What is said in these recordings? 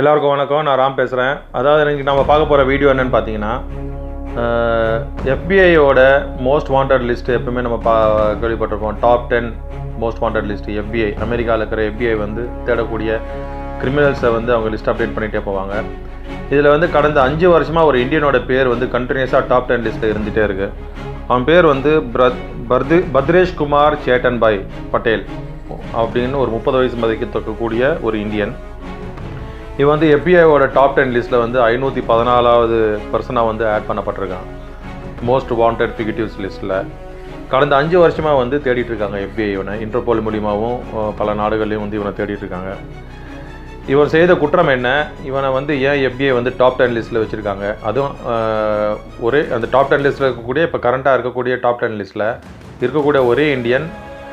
எல்லாருக்கும் வணக்கம். நான் ராம் பேசுகிறேன். அதாவது இன்றைக்கி நம்ம பார்க்க போகிற வீடியோ என்னென்னு பார்த்தீங்கன்னா, எஃபிஐயோட மோஸ்ட் வாண்டட் லிஸ்ட்டு எப்பவுமே நம்ம கேள்விப்பட்டிருப்போம். Top 10 most wanted list FBI, அமெரிக்காவில் இருக்கிற எஃபிஐ வந்து தேடக்கூடிய கிரிமினல்ஸை வந்து அவங்க லிஸ்ட் அப்டேட் பண்ணிகிட்டே போவாங்க. இதில் வந்து கடந்த 5 வருஷமாக ஒரு இந்தியனோட பேர் வந்து கண்டினியூஸாக டாப் 10 லிஸ்ட்டில் இருந்துகிட்டே இருக்குது. அவன் பேர் வந்து பத்ரேஷ்குமார் சேட்டன்பாய் பட்டேல் அப்படின்னு ஒரு 30 வயசு மதிக்க தொக்கக்கூடிய ஒரு இந்தியன். இவன் வந்து எஃபிஐயோட டாப் 10 லிஸ்ட்டில் வந்து 514வது பர்சனாக வந்து ஆட் பண்ணப்பட்டிருக்கான் மோஸ்ட் வாண்டட் ஃபியூகிட்டிவ்ஸ் லிஸ்ட்டில். கடந்த 5 வருஷமாக வந்து தேடிட்டு இருக்காங்க எஃபிஐ இவனை. இன்டர்போல் மூலியமாகவும் பல நாடுகள்லையும் வந்து இவனை தேடிட்டு இருக்காங்க. இவன் செய்த குற்றம் என்ன, இவனை வந்து ஏன் எஃபிஐ வந்து டாப் 10 லிஸ்ட்டில் வச்சுருக்காங்க, அதுவும் ஒரே அந்த டாப் 10 லிஸ்ட்டில் இருக்கக்கூடிய இப்போ கரண்ட்டாக இருக்கக்கூடிய டாப் 10 லிஸ்ட்டில் இருக்கக்கூடிய ஒரே இந்தியன்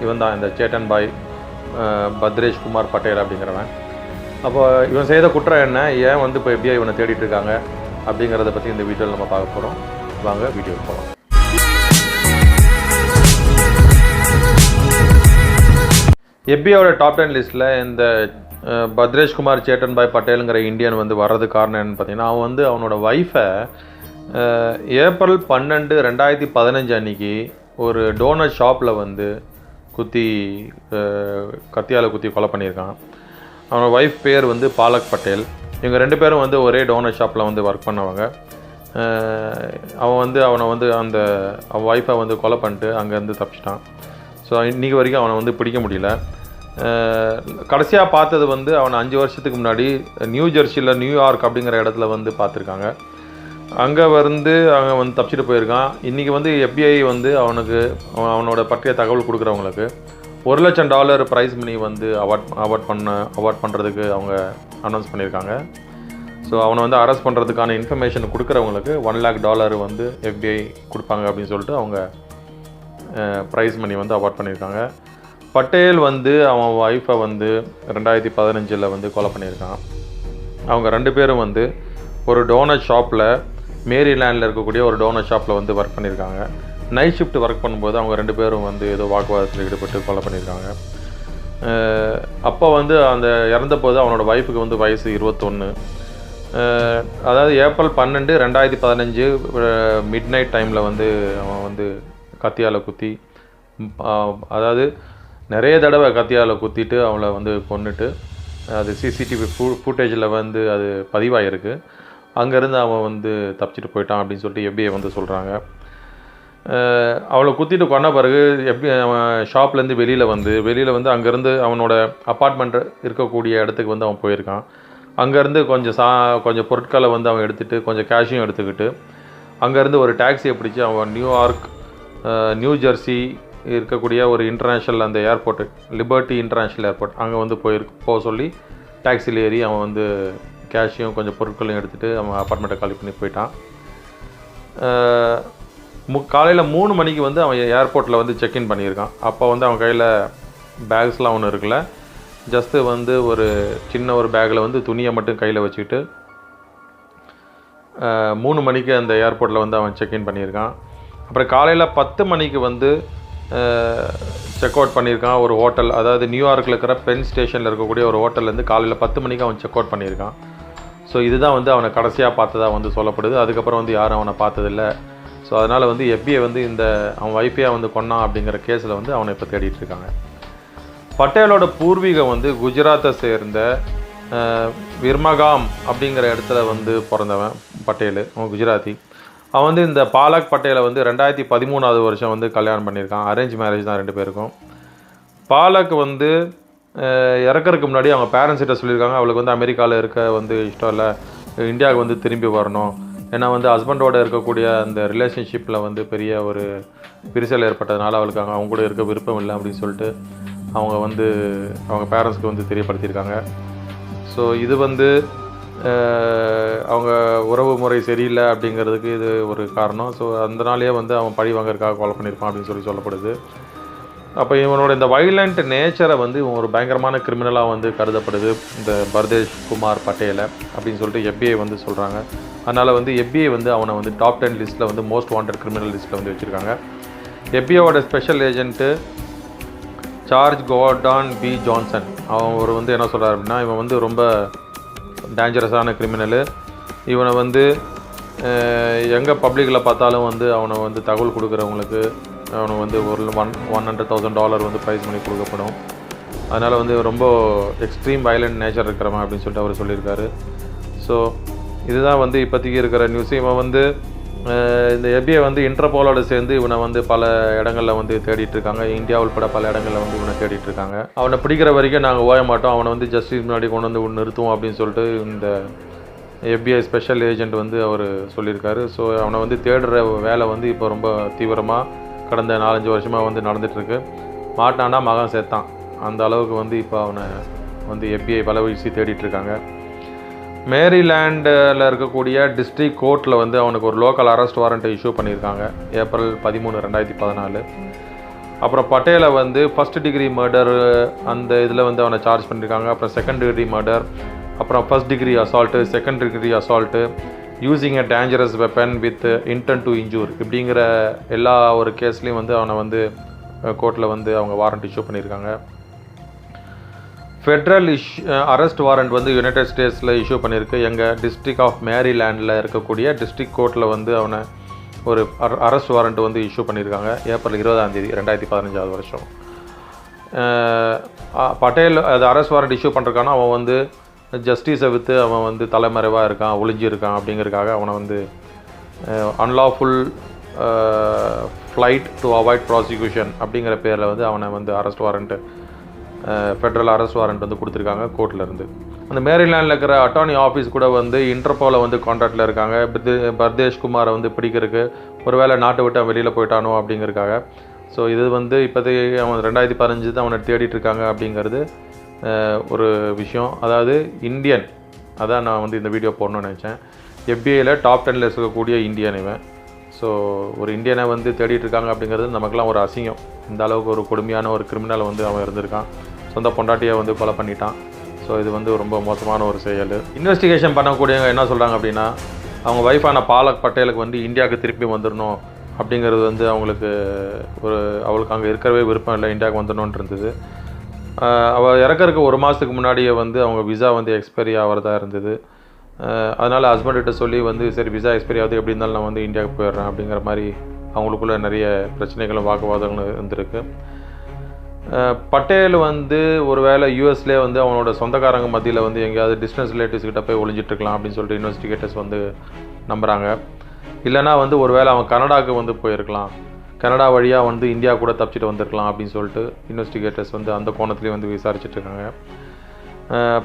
இவன் தான், இந்த சேட்டன்பாய் பத்ரேஷ்குமார் பட்டேல் அப்படிங்கிறவன். அப்போ இவன் செய்த குற்றம் என்ன, ஏன் வந்து இப்போ எஃபிஐ இவனை தேடிட்டு இருக்காங்க அப்படிங்கிறத பற்றி இந்த வீடியோவில் நம்ம பார்க்க போகிறோம். வாங்க வீடியோவில் போகலாம். எஃபிஐயோட டாப் 10 லிஸ்ட்டில் இந்த பத்ரேஷ்குமார் சேட்டன்பாய் பட்டேலுங்கிற இந்தியன் வந்து வர்றதுக்கு காரணம் என்னன்னு பார்த்தீங்கன்னா, அவன் வந்து அவனோட ஒய்ஃபை ஏப்ரல் 12, 2015 அன்றைக்கி ஒரு டோனட் ஷாப்பில் வந்து கத்தியால் குத்தி கொலை பண்ணியிருக்கான். அவனோட ஒய்ஃப் பேர் வந்து பாலக் பட்டேல். இவங்க 2 பேரும் வந்து ஒரே டோனர் ஷாப்பில் வந்து ஒர்க் பண்ணவங்க. அவனை வந்து அவன் ஒய்ஃபை வந்து கொலை பண்ணிட்டு அங்கேருந்து தப்பிச்சிட்டான். ஸோ இன்றைக்கி வரைக்கும் அவனை வந்து பிடிக்க முடியல. கடைசியாக பார்த்தது வந்து அவனை 5 வருஷத்துக்கு முன்னாடி நியூ ஜெர்சியில் நியூயார்க் அப்படிங்கிற இடத்துல வந்து பார்த்துருக்காங்க. அங்கே வந்து தப்பிச்சிட்டு போயிருக்கான். இன்றைக்கி வந்து எஃபிஐ வந்து அவனோட பற்றிய தகவல் கொடுக்குறவங்களுக்கு $1,00,000 ப்ரைஸ் மணி வந்து அவார்ட் பண்ணுறதுக்கு அவங்க அனௌன்ஸ் பண்ணியிருக்காங்க. ஸோ அவனை வந்து அரெஸ்ட் பண்ணுறதுக்கான இன்ஃபர்மேஷன் கொடுக்குறவங்களுக்கு $1,00,000 வந்து எஃபிஐ கொடுப்பாங்க அப்படின்னு சொல்லிட்டு அவங்க ப்ரைஸ் மணி வந்து அவார்ட் பண்ணியிருக்காங்க. பட்டேல் வந்து அவன் ஒய்ஃபை வந்து 2015 வந்து கொலை பண்ணியிருக்கான். அவங்க 2 பேரும் வந்து ஒரு டோனட் ஷாப்பில், மேரிலேண்டில் இருக்கக்கூடிய ஒரு டோனட் ஷாப்பில் வந்து ஒர்க் பண்ணியிருக்காங்க. நைட் ஷிஃப்ட் ஒர்க் பண்ணும்போது அவங்க 2 பேரும் வந்து ஏதோ வாக்குவாதத்தில் ஈடுபட்டு கொலை பண்ணியிருக்காங்க. அப்போ வந்து அந்த இறந்தபோது அவனோட ஒய்ஃபுக்கு வந்து வயசு 21. அதாவது ஏப்ரல் 12, 2015 மிட் நைட் டைமில் வந்து அவன் வந்து கத்தியால் குத்தி, அதாவது நிறைய தடவை கத்தியால் குத்திட்டு அவளை வந்து கொன்னுட்டு, அது சிசிடிவி ஃபுட்டேஜில் வந்து அது பதிவாகிருக்கு. அங்கேருந்து அவன் வந்து தப்பிச்சிட்டு போயிட்டான் அப்படின்னு சொல்லிட்டு எஃபிஐ வந்து சொல்கிறாங்க. அவளை குத்திட்டு கொன்ன பிறகு அவன் ஷாப்லேருந்து வெளியில் வந்து அங்கேருந்து அவனோட அப்பார்ட்மெண்ட் இருக்கக்கூடிய இடத்துக்கு வந்து அவன் போயிருக்கான். அங்கேருந்து கொஞ்சம் பொருட்களை வந்து அவன் எடுத்துகிட்டு, கொஞ்சம் கேஷையும் எடுத்துக்கிட்டு, அங்கேருந்து ஒரு டாக்ஸியை பிடிச்சி அவன் நியூ ஜெர்சி இருக்கக்கூடிய ஒரு இன்டர்நேஷ்னல் அந்த ஏர்போர்ட்டு, லிபர்ட்டி இன்டர்நேஷ்னல் ஏர்போர்ட், அங்கே வந்து போக சொல்லி டாக்ஸியில் ஏறி அவன் வந்து கேஷையும் கொஞ்சம் பொருட்களையும் எடுத்துகிட்டு அவன் அப்பார்ட்மெண்ட்டை காலி பண்ணி போயிட்டான். காலையில் 3 மணிக்கு வந்து அவன் ஏர்போர்ட்டில் வந்து செக்இன் பண்ணியிருக்கான். அப்போ வந்து அவன் கையில் பேக்ஸ்லாம் ஒன்றும் இருக்குல்ல, ஜஸ்ட்டு வந்து ஒரு சின்ன ஒரு பேக்கில் வந்து துணியை மட்டும் கையில் வச்சுக்கிட்டு 3 மணிக்கு அந்த ஏர்போர்ட்டில் வந்து அவன் செக்இன் பண்ணியிருக்கான். அப்புறம் காலையில் 10 மணிக்கு வந்து செக் அவுட் பண்ணியிருக்கான் ஒரு ஹோட்டல், அதாவது நியூயார்க்கில் இருக்கிற பென் ஸ்டேஷனில் இருக்கக்கூடிய ஒரு ஹோட்டல்லேருந்து காலையில் 10 மணிக்கு அவன் செக் அவுட் பண்ணியிருக்கான். ஸோ இதுதான் வந்து அவனை கடைசியாக பார்த்ததாக வந்து சொல்லப்படுது. அதுக்கப்புறம் வந்து யாரும் அவனை பார்த்ததில்லை. ஸோ அதனால் வந்து எஃபிஐ வந்து அவன் ஒய்ஃபையாக வந்து கொன்னான் அப்படிங்கிற கேஸில் வந்து அவனை இப்போ தேடிட்டு இருக்காங்க. பட்டேலோட பூர்வீகம் வந்து குஜராத்தை சேர்ந்த விர்மகாம் அப்படிங்கிற இடத்துல வந்து பிறந்தவன் பட்டேல். அவன் குஜராத்தி. அவன் வந்து இந்த பாலக் பட்டேலை வந்து 2013வது வருஷம் வந்து கல்யாணம் பண்ணியிருக்கான். அரேஞ்ச் மேரேஜ் தான் 2 பேருக்கும். பாலக் வந்து இறக்கறதுக்கு முன்னாடி அவங்க பேரண்ட்ஸ்கிட்ட சொல்லியிருக்காங்க, அவளுக்கு வந்து அமெரிக்காவில் இருக்க வந்து இஷ்டம் இல்லை, இந்தியாவுக்கு வந்து திரும்பி வரணும். ஏன்னா வந்து ஹஸ்பண்டோடு இருக்கக்கூடிய அந்த ரிலேஷன்ஷிப்பில் வந்து பெரிய ஒரு விரிசல் ஏற்பட்டதுனால அவளுக்கு அவங்க கூட இருக்க விருப்பம் இல்லை அப்படின்னு சொல்லிட்டு அவங்க பேரண்ட்ஸ்க்கு வந்து தெரியப்படுத்தியிருக்காங்க. ஸோ இது வந்து அவங்க உறவு முறை சரியில்லை அப்படிங்கிறதுக்கு இது ஒரு காரணம். ஸோ அதனாலேயே வந்து அவன் பழி வாங்கறதுக்காக கொலை பண்ணியிருப்பான் அப்படின்னு சொல்லப்படுது. அப்போ இவனோட இந்த வைலண்ட் நேச்சரை வந்து இவன் ஒரு பயங்கரமான கிரிமினலாக வந்து கருதப்படுது, இந்த பத்ரேஷ்குமார் பட்டேலை அப்படின்னு சொல்லிட்டு எஃபிஐ வந்து சொல்கிறாங்க. அதனால் வந்து எஃபிஐ வந்து அவனை வந்து டாப் 10 லிஸ்ட்டில் வந்து மோஸ்ட் வாண்டட் கிரிமினல் லிஸ்ட்டில் வந்து வச்சுருக்காங்க. எஃபிஐயோட special agent charge Gordon P Johnson, அவன் வந்து என்ன சொல்கிறார் அப்படின்னா, இவன் வந்து ரொம்ப டேஞ்சரஸான கிரிமினலு. இவனை வந்து எங்கே பப்ளிக்கில் பார்த்தாலும் வந்து அவனை வந்து தகவல் கொடுக்குறவங்களுக்கு அவனுக்கு வந்து ஒரு $100,000 வந்து ப்ரைஸ் மணி கொடுக்கப்படும். அதனால் வந்து ரொம்ப எக்ஸ்ட்ரீம் வயலண்ட் நேச்சர் இருக்கிறவன் அப்படின்னு சொல்லிட்டு அவர் சொல்லியிருக்காரு. ஸோ இதுதான் வந்து இப்போதைக்கு இருக்கிற நியூஸ். இவன் வந்து இந்த FBI வந்து இன்டர்போலோட சேர்ந்து இவனை வந்து பல இடங்களில் வந்து தேடிட்டு இருக்காங்க. இந்தியா உள்பட பல இடங்களில் வந்து இவனை தேடிட்டு இருக்காங்க. அவனை பிடிக்கிற வரைக்கும் நாங்கள் ஓய மாட்டோம், அவனை வந்து ஜஸ்டிஸ் முன்னாடி கொண்டு வந்து நிறுத்துவோம் அப்படின்னு சொல்லிட்டு இந்த FBI ஸ்பெஷல் ஏஜென்ட் வந்து அவர் சொல்லியிருக்காரு. ஸோ அவனை வந்து தேடுற வேலை வந்து இப்போ ரொம்ப தீவிரமாக கடந்த 4-5 வருஷமாக வந்து நடந்துகிட்ருக்கு. மாட்டானா மகன் சேர்த்தான், அந்த அளவுக்கு வந்து இப்போ அவனை வந்து FBI பல வீசி தேடிட்டுருக்காங்க. மேரிலேண்டில் இருக்கக்கூடிய டிஸ்ட்ரிக்ட் கோர்ட்டில் வந்து அவனுக்கு ஒரு லோக்கல் அரெஸ்ட் வாரண்ட்டை இஷ்யூ பண்ணியிருக்காங்க April 13, 2014. அப்புறம் பட்டேலை வந்து ஃபஸ்ட் டிகிரி மர்டர் அந்த இதில் வந்து அவனை சார்ஜ் பண்ணியிருக்காங்க. அப்புறம் செகண்ட் டிகிரி மர்டர், அப்புறம் first degree assault, second degree assault, using a dangerous weapon with intend to injure, இப்படிங்கிற எல்லா ஒரு கேஸ்லேயும் வந்து அவனை வந்து கோர்ட்டில் வந்து அவங்க வாரண்ட் இஷ்யூ பண்ணியிருக்காங்க. ஃபெட்ரல் அரெஸ்ட் வாரண்ட் வந்து யுனைடெட் ஸ்டேட்ஸில் இஷ்யூ பண்ணியிருக்கு. எங்கள் டிஸ்ட்ரிக்ட் ஆஃப் மேரிலேண்டில் இருக்கக்கூடிய டிஸ்ட்ரிக்ட் கோர்ட்டில் வந்து அவனை ஒரு அரெஸ்ட் வாரண்ட் வந்து இஷ்யூ பண்ணியிருக்காங்க April 20, 2015 பட்டேல் அது அரெஸ்ட் வாரண்ட் இஷ்யூ பண்ணுறக்கான அவன் வந்து ஜஸ்டிஸை விற்று அவன் வந்து தலைமறைவாக இருக்கான், ஒளிஞ்சிருக்கான் அப்படிங்கிறதுக்காக அவனை வந்து unlawful flight to avoid prosecution அப்படிங்கிற பேரில் வந்து அவனை வந்து arrest warrant Federal arrest warrant வந்து கொடுத்துருக்காங்க கோர்ட்லேருந்து. அந்த மேரிலேண்டில் இருக்கிற அட்டார்னி ஆஃபீஸ் கூட வந்து இன்டர்போல வந்து கான்டாக்டில் இருக்காங்க. பர்தேஷ்குமாரை வந்து பிடிக்கிறதுக்கு ஒரு வேளை நாட்டை விட்டு அவன் வெளியில் போயிட்டானோ அப்படிங்கிறதுக்காக. ஸோ இது வந்து இப்போதைக்கு அவன் 2015 தான் அவனை தேடிட்டு இருக்காங்க அப்படிங்கிறது ஒரு விஷயம். அதாவது இந்தியன், அதான் நான் வந்து இந்த வீடியோ போடணும்னு நினச்சேன். FBIயில் டாப் 10 இருக்கக்கூடிய இந்தியன் இவன். ஸோ ஒரு இந்தியனை வந்து தேடிட்டு இருக்காங்க அப்படிங்கிறது நமக்குலாம் ஒரு அசிங்கம். இந்த அளவுக்கு ஒரு கொடுமையான ஒரு கிரிமினலை வந்து அவன் இருந்திருக்கான், சொந்த பொண்டாட்டியை வந்து கொலை பண்ணிட்டான். ஸோ இது வந்து ரொம்ப மோசமான ஒரு செயல். இன்வெஸ்டிகேஷன் பண்ணக்கூடியவங்க என்ன சொல்கிறாங்க அப்படின்னா, அவங்க ஒய்ஃபான பாலக் பட்டேலுக்கு வந்து இந்தியாவுக்கு திருப்பி வந்துடணும் அப்படிங்கிறது வந்து அவளுக்கு அங்கே இருக்கவே விருப்பம் இல்லை, இந்தியாவுக்கு வந்துடணுன்ட்டு இருந்தது. அவள் இறக்கறதுக்கு 1 மாதத்துக்கு முன்னாடியே வந்து அவங்க விசா வந்து எக்ஸ்பைரி ஆகிறதா இருந்தது. அதனால் ஹஸ்பண்ட்கிட்ட சொல்லி வந்து சரி விசா எக்ஸ்பைரி ஆகுது, எப்படி இருந்தாலும் நான் வந்து இந்தியாவுக்கு போயிடுறேன் அப்படிங்கிற மாதிரி அவங்களுக்குள்ள நிறைய பிரச்சனைகளும் வாக்குவாதங்களும் இருந்திருக்கு. பட்டேல் வந்து ஒரு வேளை யூஎஸ்லேயே வந்து அவனோட சொந்தக்காரங்க மத்தியில் வந்து எங்கேயாவது டிஸ்டன்ஸ் ரிலேட்டிவ்ஸ் கிட்ட போய் ஒளிஞ்சிட்ருக்கலாம் அப்படின்னு சொல்லிட்டு இன்வெஸ்டிகேட்டர்ஸ் வந்து நம்புகிறாங்க. இல்லைனா வந்து ஒரு வேளை அவன் கனடாவுக்கு வந்து போயிருக்கலாம், கனடா வழியாக வந்து இந்தியா கூட தப்பிச்சிட்டு வந்திருக்கலாம் அப்படின்னு சொல்லிட்டு இன்வெஸ்டிகேட்டர்ஸ் வந்து அந்த கோணத்துலேயே வந்து விசாரிச்சுட்ருக்காங்க.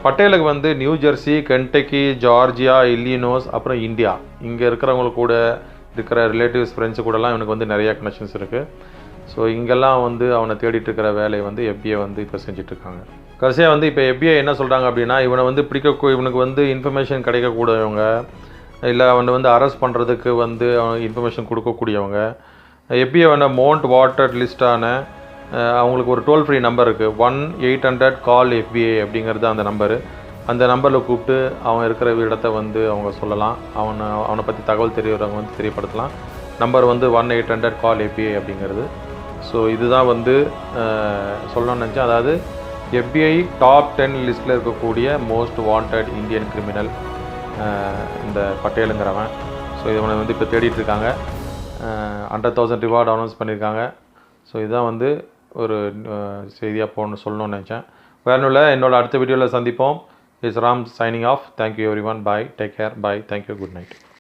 பட்டேலுக்கு வந்து நியூ ஜெர்சி, கென்டக்கி, ஜார்ஜியா, இல்லினோஸ், அப்புறம் இந்தியா, இங்கே இருக்கிறவங்களுக்கு கூட இருக்கிற ரிலேட்டிவ்ஸ் ஃப்ரெண்ட்ஸு கூடலாம் இவனுக்கு வந்து நிறையா கனெக்ஷன்ஸ் இருக்குது. ஸோ இங்கெல்லாம் வந்து அவனை தேடிட்டு இருக்கிற வேலையை வந்து FBI வந்து இப்போ செஞ்சிட்ருக்காங்க. கடைசியாக வந்து இப்போ FBI என்ன சொல்கிறாங்க அப்படின்னா, இவனை வந்து இவனுக்கு வந்து இன்ஃபர்மேஷன் கிடைக்கக்கூடியவங்க, இல்லை அவனை வந்து அரெஸ்ட் பண்ணுறதுக்கு வந்து இன்ஃபர்மேஷன் கொடுக்கக்கூடியவங்க, FBI அவனை மவுண்ட் வாட்டர் லிஸ்ட்டான அவங்களுக்கு ஒரு டோல் ஃப்ரீ நம்பர் இருக்குது, 1-800-CALL-FBI அப்படிங்கிறது அந்த நம்பரு. அந்த நம்பரில் கூப்பிட்டு அவன் இருக்கிற இடத்த வந்து அவங்க சொல்லலாம், அவனை பற்றி தகவல் தெரியறவங்க வந்து தெரியப்படுத்தலாம். நம்பர் வந்து 1-800-CALL-FBI அப்படிங்கிறது. ஸோ இதுதான் வந்து சொல்லணும்னு நினச்சேன். அதாவது FBI டாப் 10 லிஸ்ட்டில் இருக்கக்கூடிய மோஸ்ட் வாண்டட் இந்தியன் கிரிமினல் இந்த பட்டேலுங்கிறவன். ஸோ இவனை வந்து இப்போ தேடிட்டுருக்காங்க. 100,000 ரிவார்டு அனௌன்ஸ் பண்ணியிருக்காங்க. ஸோ இதுதான் வந்து ஒரு செய்தியாக சொல்லணும்னு நினச்சேன். வேணும்ல என்னோட அடுத்த வீடியோவில் சந்திப்போம். Is Ram signing off. Thank you every one. Bye, take care, bye, thank you, good night.